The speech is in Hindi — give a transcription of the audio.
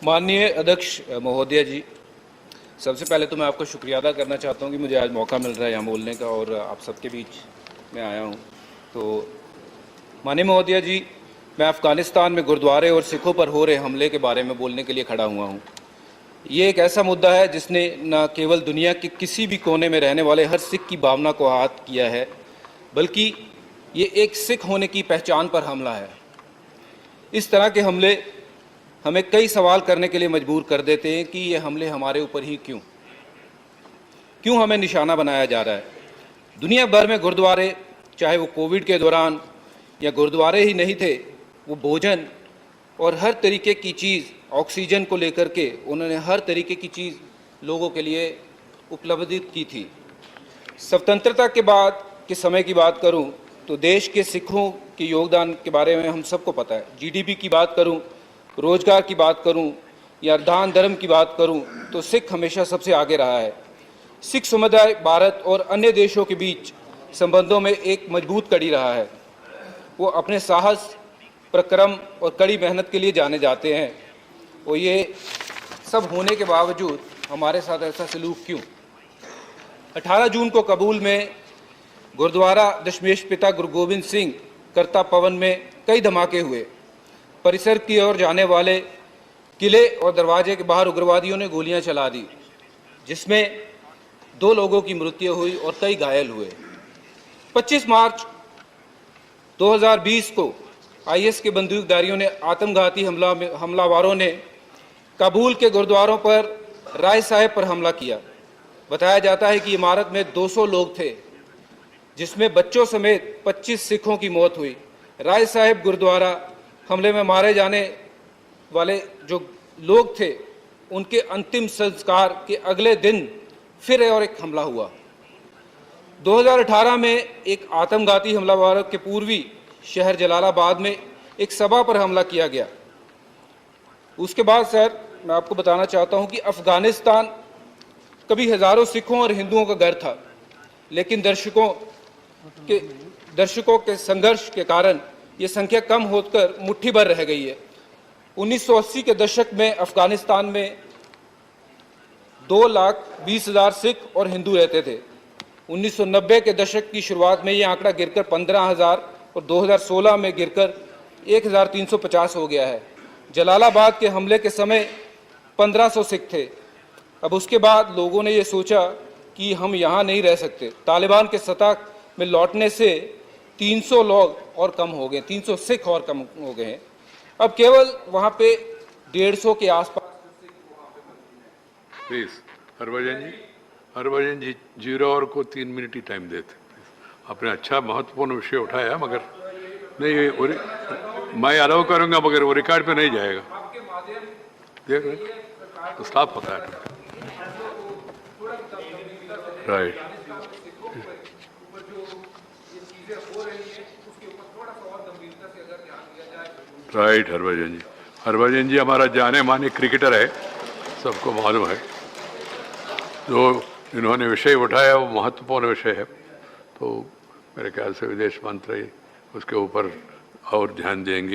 माननीय अध्यक्ष महोदय जी, सबसे पहले तो मैं आपका शुक्रिया अदा करना चाहता हूं कि मुझे आज मौका मिल रहा है यहाँ बोलने का और आप सबके बीच में आया हूं। तो माननीय महोदय जी, मैं अफ़गानिस्तान में गुरुद्वारे और सिखों पर हो रहे हमले के बारे में बोलने के लिए खड़ा हुआ हूं। ये एक ऐसा मुद्दा है जिसने न केवल दुनिया के किसी भी कोने में रहने वाले हर सिख की भावना को आहत किया है, बल्कि ये एक सिख होने की पहचान पर हमला है। इस तरह के हमले हमें कई सवाल करने के लिए मजबूर कर देते हैं कि ये हमले हमारे ऊपर ही क्यों हमें निशाना बनाया जा रहा है। दुनिया भर में गुरुद्वारे, चाहे वो कोविड के दौरान या गुरुद्वारे ही नहीं थे, वो भोजन और हर तरीके की चीज़, ऑक्सीजन को लेकर के उन्होंने हर तरीके की चीज़ लोगों के लिए उपलब्ध की थी। स्वतंत्रता के बाद के समय की बात करूं तो देश के सिखों के योगदान के बारे में हम सबको पता है। जीडीपी की बात करूं, रोजगार की बात करूं या दान धर्म की बात करूं तो सिख हमेशा सबसे आगे रहा है। सिख समुदाय भारत और अन्य देशों के बीच संबंधों में एक मजबूत कड़ी रहा है। वो अपने साहस, पराक्रम और कड़ी मेहनत के लिए जाने जाते हैं। और ये सब होने के बावजूद हमारे साथ ऐसा सलूक क्यों? 18 जून को काबुल में गुरुद्वारा दशमेश पिता गुरु गोबिंद सिंह करता पवन में कई धमाके हुए। परिसर की ओर जाने वाले किले और दरवाजे के बाहर उग्रवादियों ने गोलियां चला दी, जिसमें 2 लोगों की मृत्यु हुई और कई घायल हुए। 25 मार्च 2020 को आईएस के बंदूकधारियों ने आत्मघाती हमलावरों ने काबुल के गुरुद्वारों पर राय साहेब पर हमला किया। बताया जाता है कि इमारत में 200 लोग थे, जिसमें बच्चों समेत 25 सिखों की मौत हुई। राय साहेब गुरुद्वारा हमले में मारे जाने वाले जो लोग थे, उनके अंतिम संस्कार के अगले दिन फिर और एक हमला हुआ। 2018 में एक आत्मघाती हमलावरों के पूर्वी शहर जलालाबाद में एक सभा पर हमला किया गया। उसके बाद सर, मैं आपको बताना चाहता हूं कि अफगानिस्तान कभी हजारों सिखों और हिंदुओं का घर था, लेकिन दर्शकों के संघर्ष के कारण ये संख्या कम होकर मुट्ठी भर रह गई है। 1980 के दशक में अफगानिस्तान में 2,20,000 सिख और हिंदू रहते थे। 1990 के दशक की शुरुआत में ये आंकड़ा गिरकर 15,000 और 2016 में गिरकर 1,350 हो गया है। जलालाबाद के हमले के समय 1,500 सिख थे। अब उसके बाद लोगों ने ये सोचा कि हम यहाँ नहीं रह सकते। तालिबान के सत्ता में लौटने से 300 लोग और कम हो गए, 300 सिख और कम हो गए हैं। अब केवल वहाँ पे 150 के आसपास। प्लीज हरभजन जी 0 और को 3 मिनट ही टाइम देते। आपने अच्छा महत्वपूर्ण विषय उठाया, मगर नहीं मैं अलाउ करूंगा, मगर वो रिकॉर्ड पे नहीं जाएगा। देख तो स्टाफ होता है। राइट राइट हरभजन जी हमारा जाने माने क्रिकेटर है, सबको मालूम है। जो इन्होंने विषय उठाया वो महत्वपूर्ण विषय है, तो मेरे ख्याल से विदेश मंत्री उसके ऊपर और ध्यान देंगे।